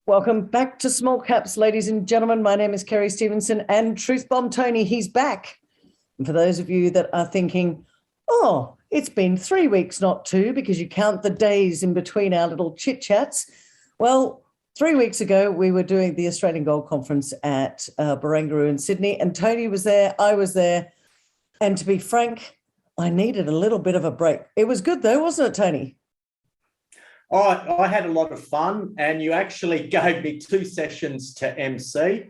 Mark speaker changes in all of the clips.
Speaker 1: Welcome back to Small Caps, ladies and gentlemen. My name is Kerry Stevenson and Truth Bomb Tony, he's back. And for those of you that are thinking, oh, it's been 3 weeks, not two, because you count the days in between our little chit-chats. Well, 3 weeks ago, we were doing the Australian Gold Conference at Barangaroo in Sydney, and Tony was there, I was there. And to be frank, I needed a little bit of a break. It was good though, wasn't it, Tony?
Speaker 2: I had a lot of fun, and you actually gave me 2 sessions to MC,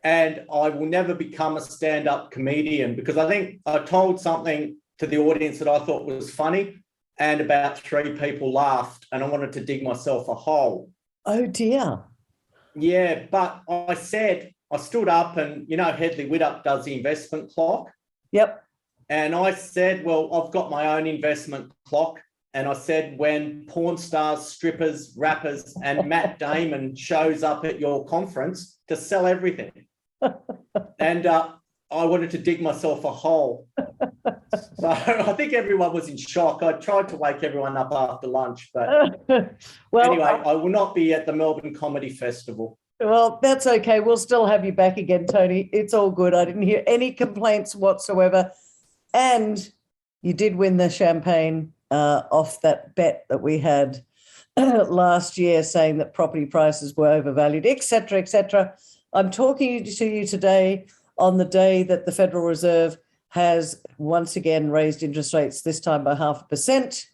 Speaker 2: and I will never become a stand-up comedian because I think I told something to the audience that I thought was funny, and about 3 people laughed, and I wanted to dig myself a hole.
Speaker 1: Oh dear.
Speaker 2: Yeah, but I stood up and, Hedley Widdop does the investment clock.
Speaker 1: Yep.
Speaker 2: And I said, well, I've got my own investment clock. And I said, when porn stars, strippers, rappers, and Matt Damon shows up at your conference to sell everything. And I wanted to dig myself a hole. So I think everyone was in shock. I tried to wake everyone up after lunch. But well, anyway, I will not be at the Melbourne Comedy Festival.
Speaker 1: Well, that's okay. We'll still have you back again, Tony. It's all good. I didn't hear any complaints whatsoever. And you did win the champagne off that bet that we had last year, saying that property prices were overvalued, et cetera, et cetera. I'm talking to you today on the day that the Federal Reserve has once again raised interest rates, this time by 0.5%.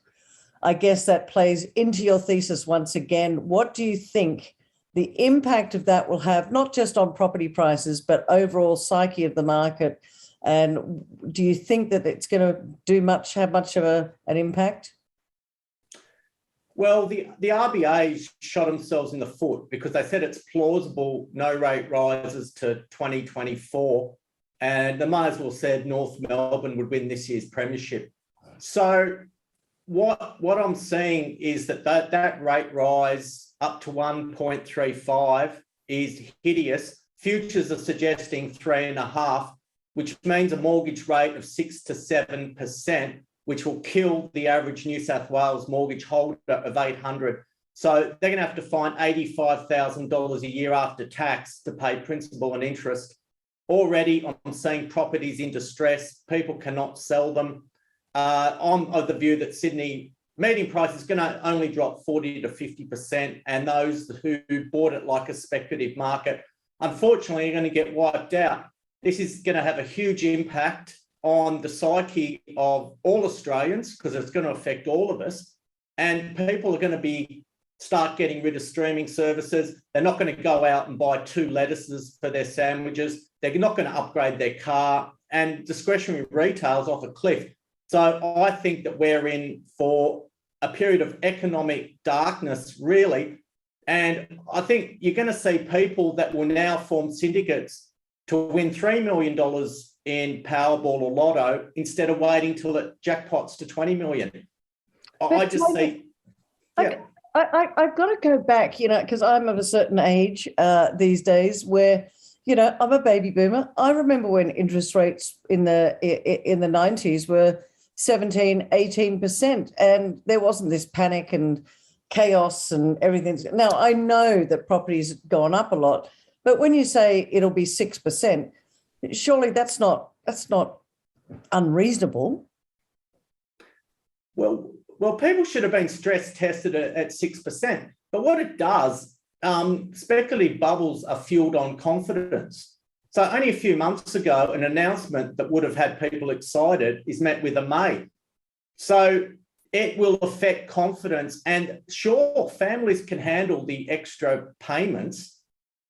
Speaker 1: I guess that plays into your thesis once again. What do you think the impact of that will have, not just on property prices, but overall psyche of the market? And do you think that it's going to have much of an impact?
Speaker 2: Well, the RBA shot themselves in the foot because they said it's plausible no rate rises to 2024. And they might as well said North Melbourne would win this year's premiership. So what I'm seeing is that rate rise up to 1.35 is hideous. Futures are suggesting 3.5%. Which means a mortgage rate of 6 to 7%, which will kill the average New South Wales mortgage holder of $800. So they're going to have to find $85,000 a year after tax to pay principal and interest. Already, I'm seeing properties in distress. People cannot sell them. I'm of the view that Sydney median price is going to only drop 40 to 50%, and those who bought it like a speculative market, unfortunately, are going to get wiped out. This is going to have a huge impact on the psyche of all Australians because it's going to affect all of us. And people are going to start getting rid of streaming services. They're not going to go out and buy 2 lettuces for their sandwiches. They're not going to upgrade their car, and discretionary retail's off a cliff. So I think that we're in for a period of economic darkness, really. And I think you're going to see people that will now form syndicates to win $3 million in Powerball or Lotto instead of waiting till it jackpots to 20 million. I just see. Yeah.
Speaker 1: I've got to go back, because I'm of a certain age these days where, I'm a baby boomer. I remember when interest rates in the 90s were 17, 18%, and there wasn't this panic and chaos and everything. Now, I know that property's gone up a lot, but when you say it'll be 6%, surely that's not unreasonable.
Speaker 2: Well, people should have been stress tested at 6%. But what it does, speculative bubbles are fueled on confidence. So only a few months ago, an announcement that would have had people excited is met with a may. So it will affect confidence. And sure, families can handle the extra payments,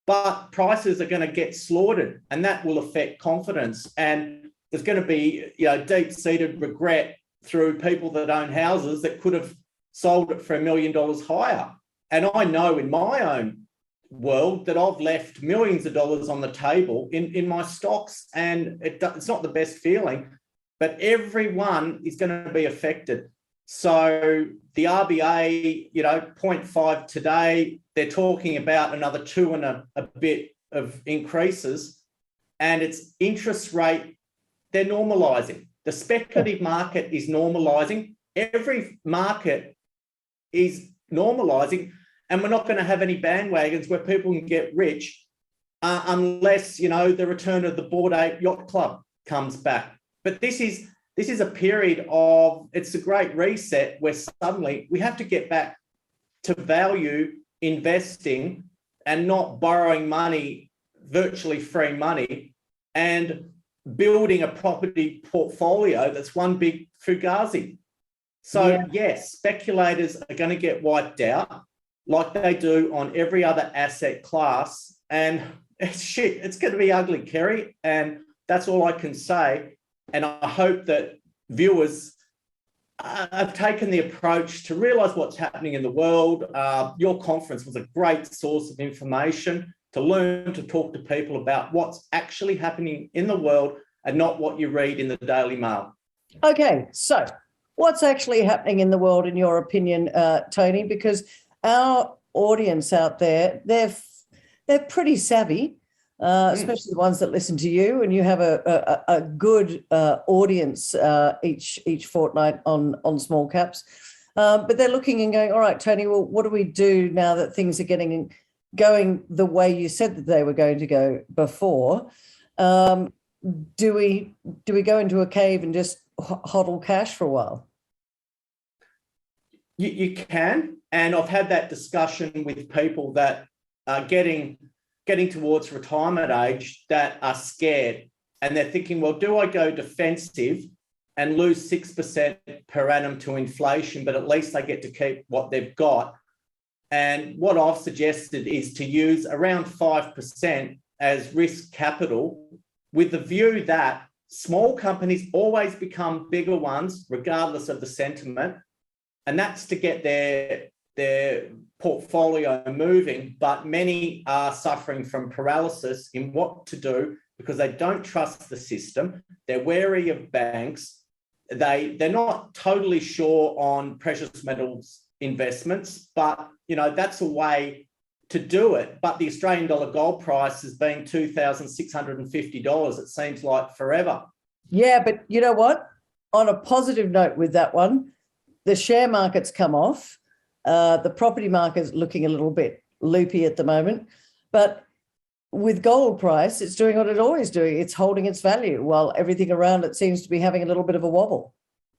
Speaker 2: but prices are going to get slaughtered, and that will affect confidence. And there's going to be, deep-seated regret through people that own houses that could have sold it for $1 million higher. And I know in my own world that I've left millions of dollars on the table in my stocks, and it's not the best feeling, but everyone is going to be affected. So the RBA, 0.5 today, they're talking about another 2 and a bit of increases, and it's interest rate, they're normalising. The speculative market is normalising. Every market is normalising. And we're not going to have any bandwagons where people can get rich unless, you know, the return of the Bored Ape Yacht Club comes back. But this is a period of, it's a great reset where suddenly we have to get back to value investing and not borrowing money, virtually free money, and building a property portfolio that's one big fugazi. So yes, speculators are going to get wiped out like they do on every other asset class. And it's going to be ugly, Kerry. And that's all I can say. And I hope that viewers have taken the approach to realise what's happening in the world. Your conference was a great source of information to learn to talk to people about what's actually happening in the world and not what you read in the Daily Mail.
Speaker 1: Okay, so what's actually happening in the world, in your opinion, Tony? Because our audience out there, they're pretty savvy, especially the ones that listen to you, and you have a good audience each fortnight on small caps. But they're looking and going, all right, Tony, well, what do we do now that things are going the way you said that they were going to go before? Do we go into a cave and just hodl cash for a while?
Speaker 2: You can, and I've had that discussion with people that are getting towards retirement age that are scared, and they're thinking, well, do I go defensive and lose 6% per annum to inflation, but at least they get to keep what they've got? And what I've suggested is to use around 5% as risk capital, with the view that small companies always become bigger ones, regardless of the sentiment. And that's to get their portfolio moving. But many are suffering from paralysis in what to do because they don't trust the system. They're wary of banks. They're not totally sure on precious metals investments, but you know, that's a way to do it. But the Australian dollar gold price has been $2,650. It seems like forever.
Speaker 1: Yeah, but you know what? On a positive note with that one, the share market's come off. The property market's looking a little bit loopy at the moment. But with gold price, it's doing what it's always doing. It's holding its value while everything around it seems to be having a little bit of a wobble.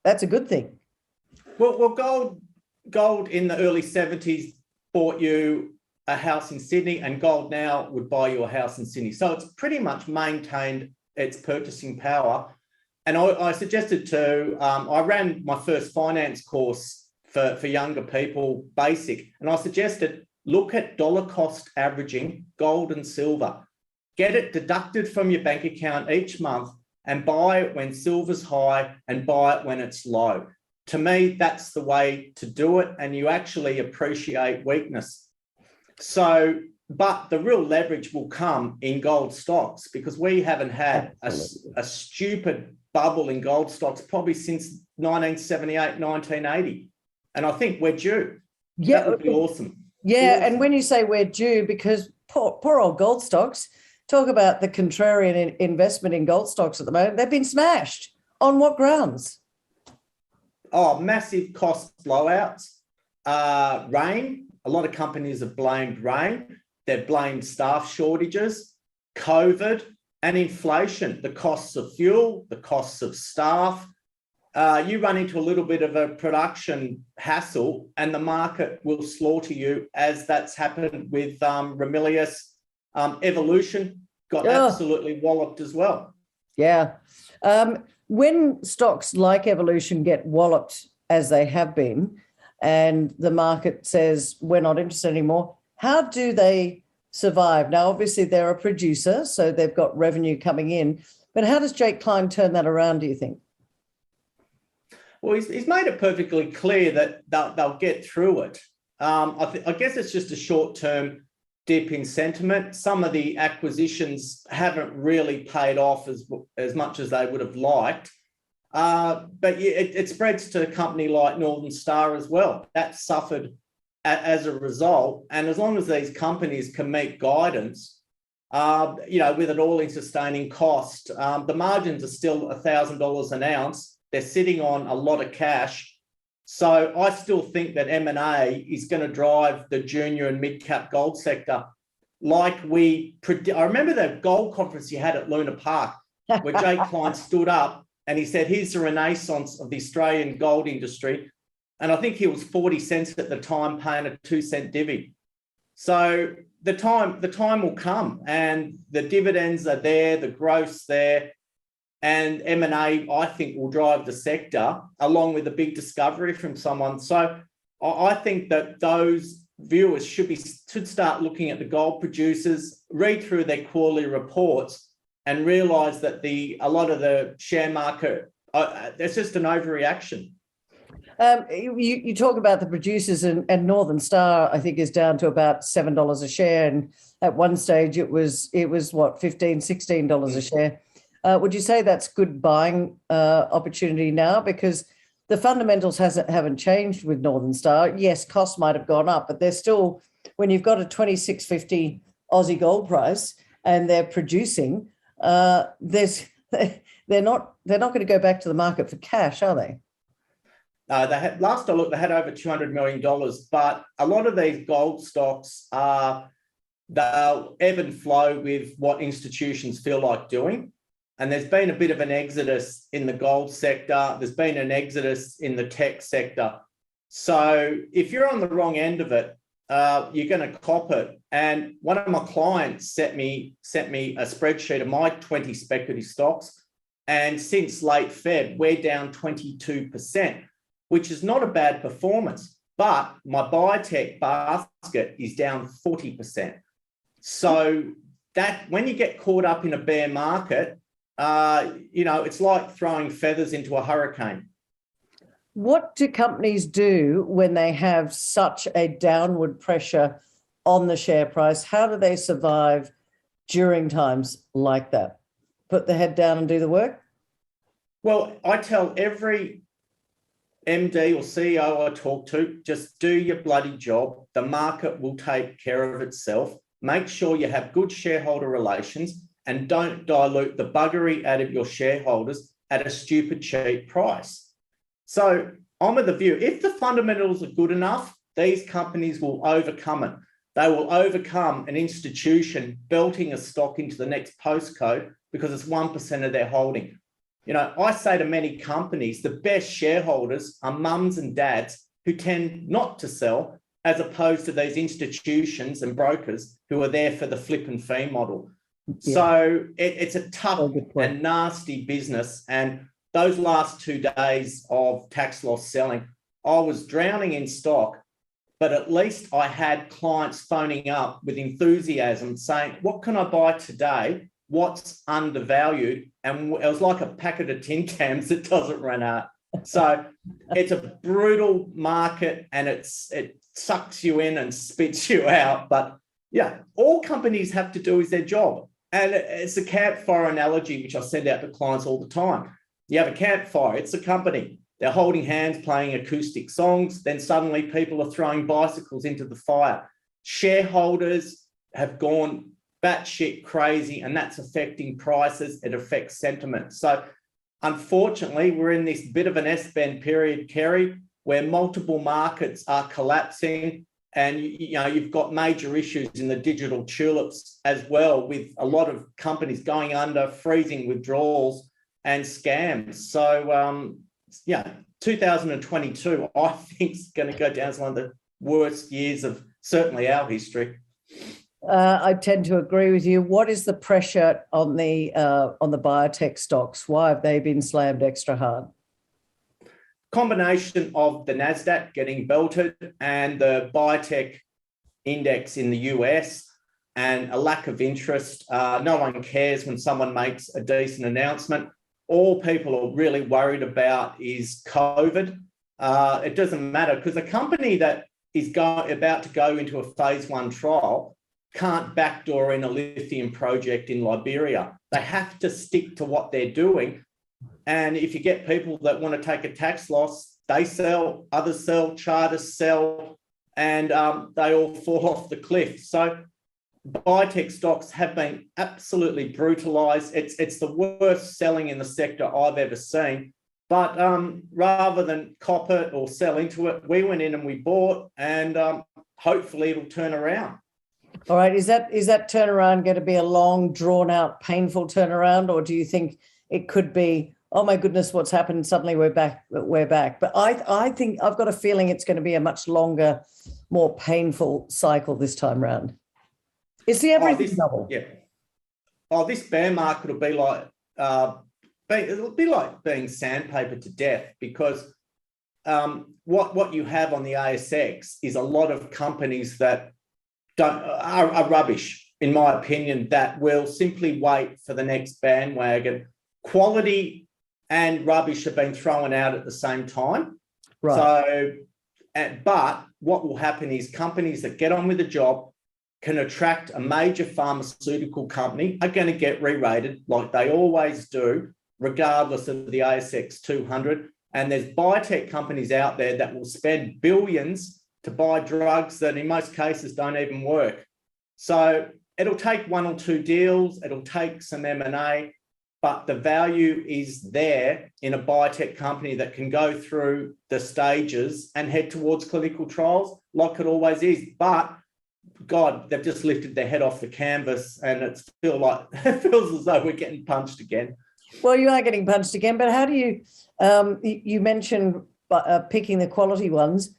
Speaker 1: That's a good thing.
Speaker 2: Well, gold in the early 70s bought you a house in Sydney, and gold now would buy you a house in Sydney. So it's pretty much maintained its purchasing power. And I suggested I ran my first finance course for younger people, basic, and I suggested look at dollar cost averaging gold and silver. Get it deducted from your bank account each month and buy it when silver's high and buy it when it's low. To me, that's the way to do it, and you actually appreciate weakness. So, but the real leverage will come in gold stocks, because we haven't had a stupid bubble in gold stocks probably since 1978, 1980. And I think we're due.
Speaker 1: Yeah.
Speaker 2: That would be awesome.
Speaker 1: Yeah,
Speaker 2: awesome.
Speaker 1: And when you say we're due, because poor old gold stocks, talk about the contrarian investment in gold stocks at the moment, they've been smashed. On what grounds?
Speaker 2: Oh, massive cost blowouts. Rain. A lot of companies have blamed rain. They've blamed staff shortages, COVID, and inflation, the costs of fuel, the costs of staff. You run into a little bit of a production hassle and the market will slaughter you, as that's happened with Ramilius. Evolution got absolutely walloped as well.
Speaker 1: Yeah. When stocks like Evolution get walloped, as they have been, and the market says we're not interested anymore, how do they survive? Now, obviously, they're a producer, so they've got revenue coming in. But how does Jake Klein turn that around, do you think?
Speaker 2: Well, he's made it perfectly clear that they'll get through it. I guess it's just a short-term dip in sentiment. Some of the acquisitions haven't really paid off as much as they would have liked. But it spreads to a company like Northern Star as well. That suffered as a result. And as long as these companies can meet guidance, with an all-in sustaining cost, the margins are still $1,000 an ounce. They're sitting on a lot of cash. So I still think that M&A is going to drive the junior and mid-cap gold sector. I remember the gold conference you had at Luna Park, where Jake Klein stood up and he said, here's the renaissance of the Australian gold industry. And I think he was 40 cents at the time, paying a 2-cent divvy. So the time will come, and the dividends are there, the growth's there, and M&A, I think, will drive the sector along with a big discovery from someone. So I think that those viewers should start looking at the gold producers, read through their quarterly reports, and realise that a lot of the share market, there's just an overreaction.
Speaker 1: You talk about the producers, and Northern Star, I think, is down to about $7 a share, and at one stage it was what, $15, $16 a share. Would you say that's good buying opportunity now? Because the fundamentals haven't changed with Northern Star. Yes, costs might have gone up, but they're still, when you've got a 26.50 Aussie gold price and they're producing, they're not going to go back to the market for cash, are they?
Speaker 2: Last I looked, they had over $200 million, but a lot of these gold stocks they'll ebb and flow with what institutions feel like doing. And there's been a bit of an exodus in the gold sector. There's been an exodus in the tech sector. So if you're on the wrong end of it, you're going to cop it. And one of my clients sent me a spreadsheet of my 20 speculative stocks. And since late Feb, we're down 22%, which is not a bad performance. But my biotech basket is down 40%. So that when you get caught up in a bear market, it's like throwing feathers into a hurricane.
Speaker 1: What do companies do when they have such a downward pressure on the share price? How do they survive during times like that? Put the head down and do the work?
Speaker 2: Well, I tell every MD or CEO I talk to, just do your bloody job. The market will take care of itself. Make sure you have good shareholder relations and don't dilute the buggery out of your shareholders at a stupid cheap price. So I'm of the view, if the fundamentals are good enough, these companies will overcome it. They will overcome an institution belting a stock into the next postcode because it's 1% of their holding. I say to many companies, the best shareholders are mums and dads who tend not to sell, as opposed to these institutions and brokers who are there for the flip and fee model. Yeah. So it's a tough and nasty business. And those last 2 days of tax loss selling, I was drowning in stock, but at least I had clients phoning up with enthusiasm saying, what can I buy today? What's undervalued? And it was like a packet of tin cans that doesn't run out. So it's a brutal market, and it sucks you in and spits you out. But yeah, all companies have to do is their job. And it's a campfire analogy, which I send out to clients all the time. You have a campfire, it's a company. They're holding hands, playing acoustic songs. Then suddenly people are throwing bicycles into the fire. Shareholders have gone batshit crazy, and that's affecting prices. It affects sentiment. So unfortunately, we're in this bit of an S-bend period, Kerry, where multiple markets are collapsing. And you've got major issues in the digital tulips as well, with a lot of companies going under, freezing withdrawals and scams. So 2022, I think, is going to go down as one of the worst years of certainly our history.
Speaker 1: I tend to agree with you. What is the pressure on the biotech stocks? Why have they been slammed extra hard?
Speaker 2: Combination of the NASDAQ getting belted and the biotech index in the US, and a lack of interest. No one cares when someone makes a decent announcement. All people are really worried about is COVID. It doesn't matter, because a company that is about to go into a phase 1 trial can't backdoor in a lithium project in Liberia. They have to stick to what they're doing. And if you get people that want to take a tax loss, they sell, others sell, charters sell, and they all fall off the cliff. So biotech stocks have been absolutely brutalised. It's the worst selling in the sector I've ever seen. But rather than cop it or sell into it, we went in and we bought, and hopefully it'll turn around.
Speaker 1: All right. Is that turnaround going to be a long, drawn out, painful turnaround, or do you think it could be, oh my goodness, what's happened? Suddenly we're back. But I think I've got a feeling it's going to be a much longer, more painful cycle this time round. Is the everything double?
Speaker 2: Yeah. Oh, this bear market will be like it'll be like being sandpapered to death, because what you have on the ASX is a lot of companies that are rubbish, in my opinion, that will simply wait for the next bandwagon. Quality and rubbish have been thrown out at the same time.
Speaker 1: Right.
Speaker 2: So, but what will happen is companies that get on with the job, can attract a major pharmaceutical company, are going to get re-rated like they always do, regardless of the ASX 200. And there's biotech companies out there that will spend billions to buy drugs that in most cases don't even work. So it'll take one or two deals, it'll take some M&A, but the value is there in a biotech company that can go through the stages and head towards clinical trials like it always is. But God, they've just lifted their head off the canvas, and it feels as though we're getting punched again.
Speaker 1: Well, you are getting punched again, but how do you, you mentioned picking the quality ones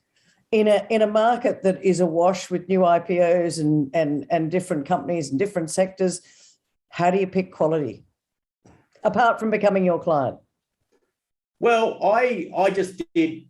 Speaker 1: in a market that is awash with new IPOs and different companies and different sectors. How do you pick quality apart from becoming your client?
Speaker 2: Well, I just did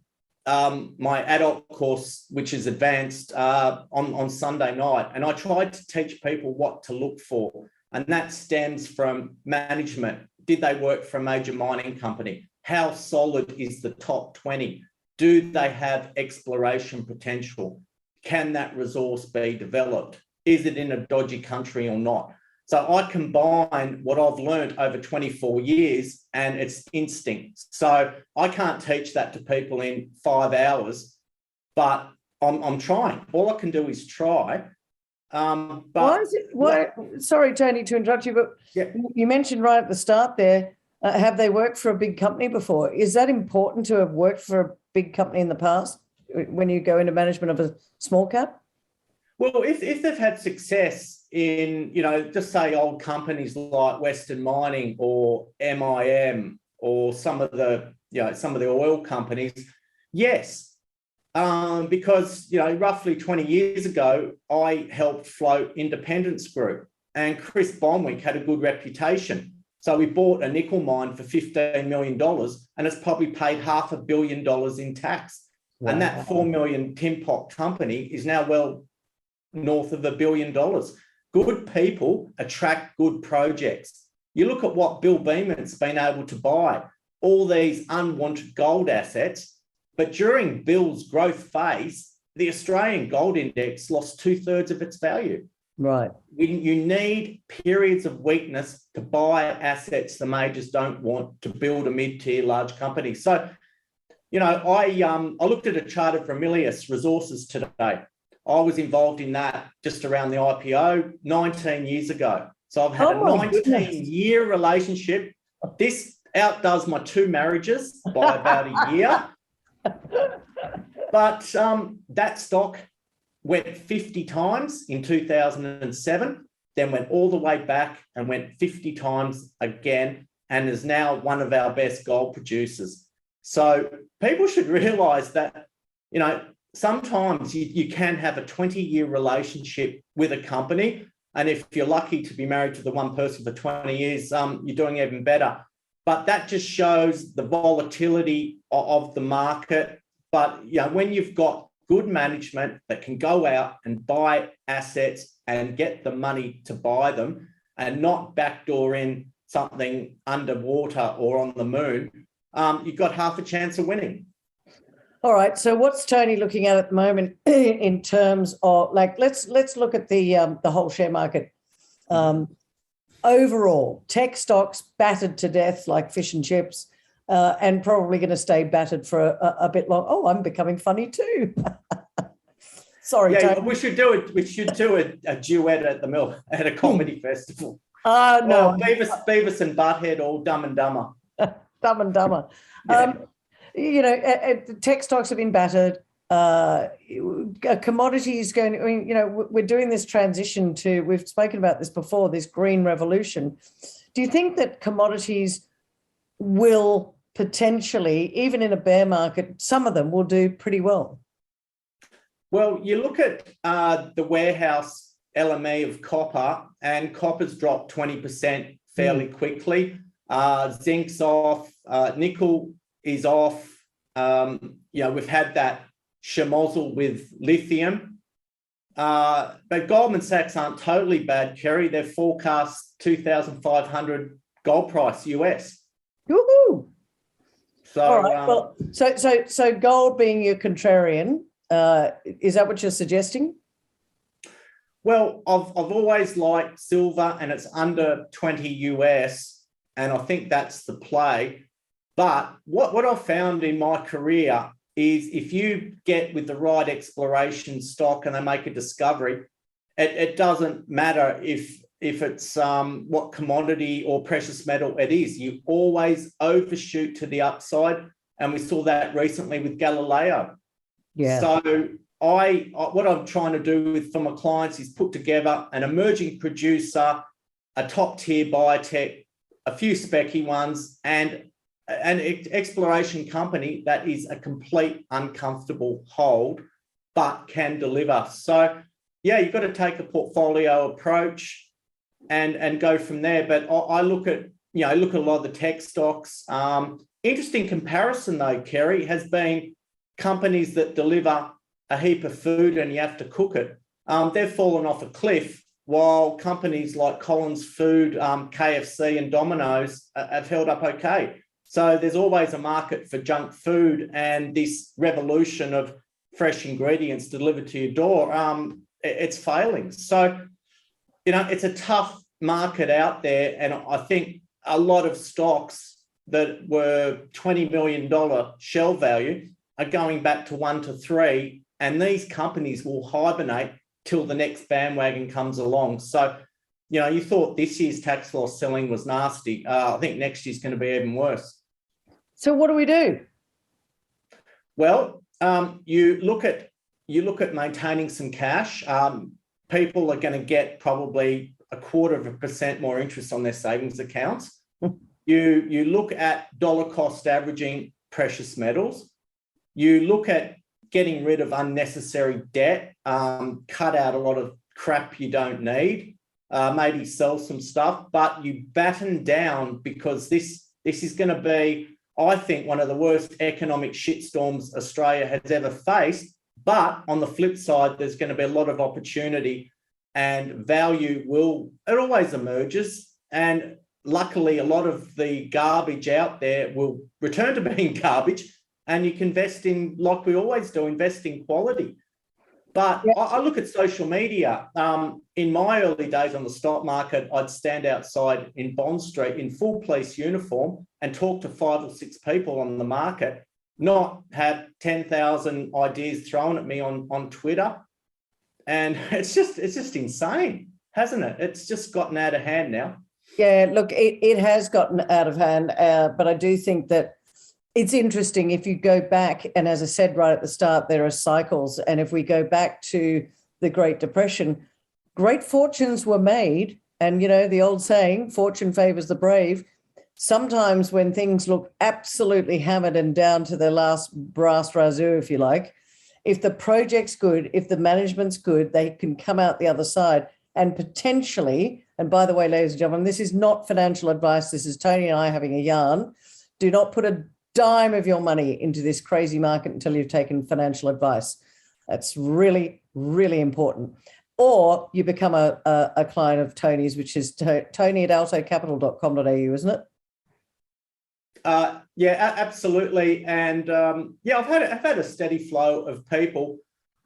Speaker 2: my adult course, which is advanced, on Sunday night, and I tried to teach people what to look for, and that stems from management. Did they work for a major mining company? How solid is the top 20? Do they have exploration potential? Can that resource be developed? Is it in a dodgy country or not? So I combine what I've learned over 24 years, and it's instinct. So I can't teach that to people in 5 hours, but I'm trying. All I can do is try. But
Speaker 1: sorry, Tony, to interrupt you, but
Speaker 2: yeah.
Speaker 1: You mentioned right at the start there, have they worked for a big company before? Is that important to have worked for a big company in the past when you go into management of a small cap?
Speaker 2: Well, if they've had success in, just say old companies like Western Mining or MIM or some of the oil companies, yes. Because, roughly 20 years ago, I helped float Independence Group, and Chris Bonwick had a good reputation. So we bought a nickel mine for $15 million, and it's probably paid $500 million in tax. Wow. And that 4 million tin pot company is now well north of $1 billion. Good people attract good projects. You look at what Bill Beeman's been able to buy, all these unwanted gold assets, but during Bill's growth phase, the Australian gold index lost 2/3 of its value.
Speaker 1: Right.
Speaker 2: You need periods of weakness to buy assets the majors don't want to build a mid-tier large company. So, I looked at a chart of Ramelius Resources today. I was involved in that just around the IPO 19 years ago. So I've had a 19-year relationship. This outdoes my 2 marriages by about a year. But that stock went 50 times in 2007, then went all the way back and went 50 times again, and is now one of our best gold producers. So people should realize that, sometimes you can have a 20-year relationship with a company, and if you're lucky to be married to the one person for 20 years, you're doing even better. But that just shows the volatility of the market. But when you've got good management that can go out and buy assets and get the money to buy them and not backdoor in something underwater or on the moon, you've got half a chance of winning.
Speaker 1: All right. So what's Tony looking at the moment in terms of, let's look at the whole share market. Overall, tech stocks battered to death like fish and chips, and probably going to stay battered for a bit long. Oh, I'm becoming funny too. Sorry,
Speaker 2: yeah,
Speaker 1: Tony.
Speaker 2: we should do it. We should do a duet at the mill at a comedy festival.
Speaker 1: No,
Speaker 2: Beavis and Butthead, all Dumb and Dumber.
Speaker 1: Dumb and Dumber.
Speaker 2: Yeah.
Speaker 1: Tech stocks have been battered. Commodities going, we're doing this transition to, we've spoken about this before, this green revolution. Do you think that commodities will potentially, even in a bear market, some of them will do pretty well?
Speaker 2: Well, you look at the warehouse LME of copper, and copper's dropped 20% fairly quickly. Zinc's off, nickel is off. We've had that schmozzle with lithium. But Goldman Sachs aren't totally bad, Kerry. They've forecast 2,500 gold price US.
Speaker 1: Woohoo!
Speaker 2: So,
Speaker 1: all right. Well, so gold being your contrarian, is that what you're suggesting?
Speaker 2: Well, I've always liked silver, and it's under 20 US, and I think that's the play. But what I've found in my career is if you get with the right exploration stock and they make a discovery, it doesn't matter if it's what commodity or precious metal it is. You always overshoot to the upside, and we saw that recently with Galileo.
Speaker 1: Yeah.
Speaker 2: So what I'm trying to do for my clients is put together an emerging producer, a top tier biotech, a few specky ones, and an exploration company that is a complete uncomfortable hold, but can deliver. So yeah, you've got to take a portfolio approach and go from there. But I look at a lot of the tech stocks. Interesting comparison though, Kerry, has been companies that deliver a heap of food and you have to cook it. They've fallen off a cliff, while companies like Collins Food, KFC and Domino's have held up okay. So there's always a market for junk food, and this revolution of fresh ingredients delivered to your door, it's failing. So, it's a tough market out there. And I think a lot of stocks that were $20 million shell value are going back to 1 to 3. And these companies will hibernate till the next bandwagon comes along. So, you thought this year's tax loss selling was nasty. I think next year's going to be even worse.
Speaker 1: So what do we do?
Speaker 2: Well, you look at maintaining some cash. People are going to get probably 0.25% more interest on their savings accounts. You look at dollar cost averaging precious metals. You look at getting rid of unnecessary debt, cut out a lot of crap you don't need, maybe sell some stuff, but you batten down, because this is going to be, I think, one of the worst economic shitstorms Australia has ever faced. But on the flip side, there's going to be a lot of opportunity, and value it always emerges. And luckily, a lot of the garbage out there will return to being garbage, and you can invest in, like we always do, invest in quality. But yeah. I look at social media. In my early days on the stock market, I'd stand outside in Bond Street in full police uniform and talk to 5 or 6 people on the market, not have 10,000 ideas thrown at me on Twitter. And it's just insane, hasn't it? It's just gotten out of hand now.
Speaker 1: Yeah, look, it has gotten out of hand, but I do think that it's interesting if you go back, and as I said right at the start, there are cycles. And if we go back to the Great Depression, great fortunes were made. And, the old saying, fortune favors the brave. Sometimes when things look absolutely hammered and down to their last brass razoo, if you like, if the project's good, if the management's good, they can come out the other side and potentially, and by the way, ladies and gentlemen, this is not financial advice. This is Tony and I having a yarn. Do not put a dime of your money into this crazy market until you've taken financial advice. That's really, really important. Or you become a client of Tony's, which is Tony at altocapital.com.au, isn't it?
Speaker 2: Yeah, absolutely. And I've had a steady flow of people.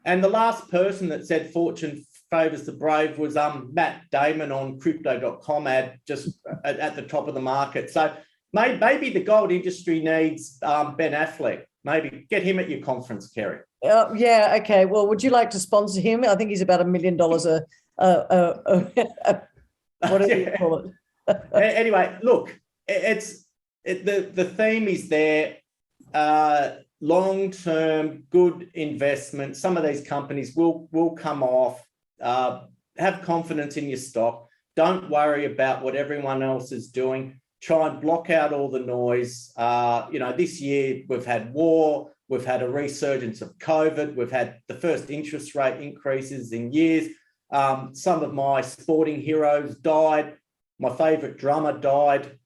Speaker 2: And the last person that said fortune favours the brave was Matt Damon on crypto.com ad, just at the top of the market. So maybe the gold industry needs Ben Affleck. Maybe get him at your conference, Kerry.
Speaker 1: Yeah, okay. Well, would you like to sponsor him? I think he's about $1 million whatever you call it.
Speaker 2: Anyway, look, it's the theme is there. Long-term, good investment. Some of these companies will come off. Have confidence in your stock. Don't worry about what everyone else is doing. Try and block out all the noise. This year we've had war. We've had a resurgence of COVID. We've had the first interest rate increases in years. Some of my sporting heroes died. My favourite drummer died.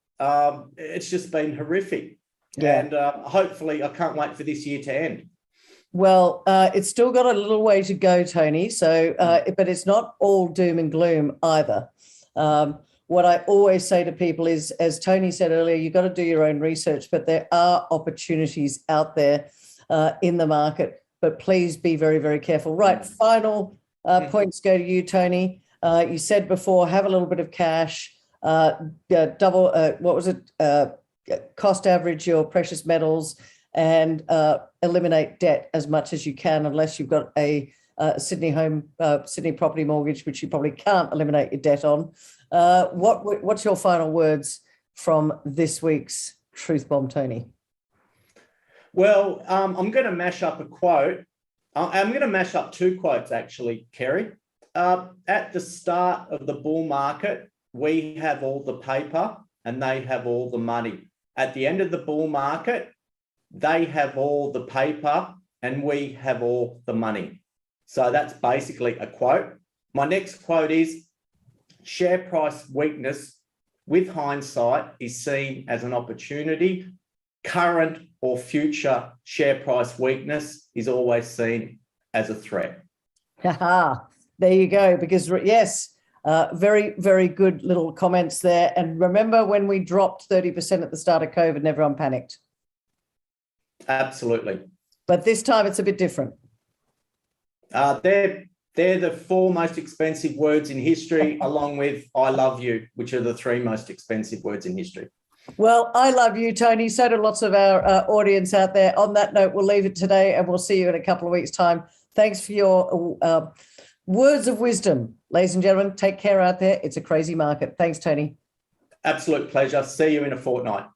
Speaker 2: It's just been horrific. Yeah. And hopefully I can't wait for this year to end.
Speaker 1: Well, it's still got a little way to go, Tony. So, but it's not all doom and gloom either. What I always say to people is, as Tony said earlier, you've got to do your own research, but there are opportunities out there in the market. But please be very, very careful. Right, final points go to you, Tony. You said before, have a little bit of cash, cost average your precious metals, and eliminate debt as much as you can, unless you've got a Sydney property mortgage, which you probably can't eliminate your debt on. What's your final words from this week's Truth Bomb, Tony?
Speaker 2: Well, I'm going to mash up a quote. I'm going to mash up two quotes, actually, Kerry. At the start of the bull market, we have all the paper and they have all the money. At the end of the bull market, they have all the paper and we have all the money. So that's basically a quote. My next quote is, share price weakness with hindsight is seen as an opportunity. Current or future share price weakness is always seen as a threat.
Speaker 1: There you go. Because yes, very, very good little comments there. And remember when we dropped 30% at the start of COVID and everyone panicked?
Speaker 2: Absolutely.
Speaker 1: But this time it's a bit different.
Speaker 2: They're the four most expensive words in history, along with I love you, which are the three most expensive words in history.
Speaker 1: Well, I love you, Tony. So do lots of our audience out there. On that note, we'll leave it today and we'll see you in a couple of weeks' time. Thanks for your words of wisdom. Ladies and gentlemen, take care out there. It's a crazy market. Thanks, Tony.
Speaker 2: Absolute pleasure. See you in a fortnight.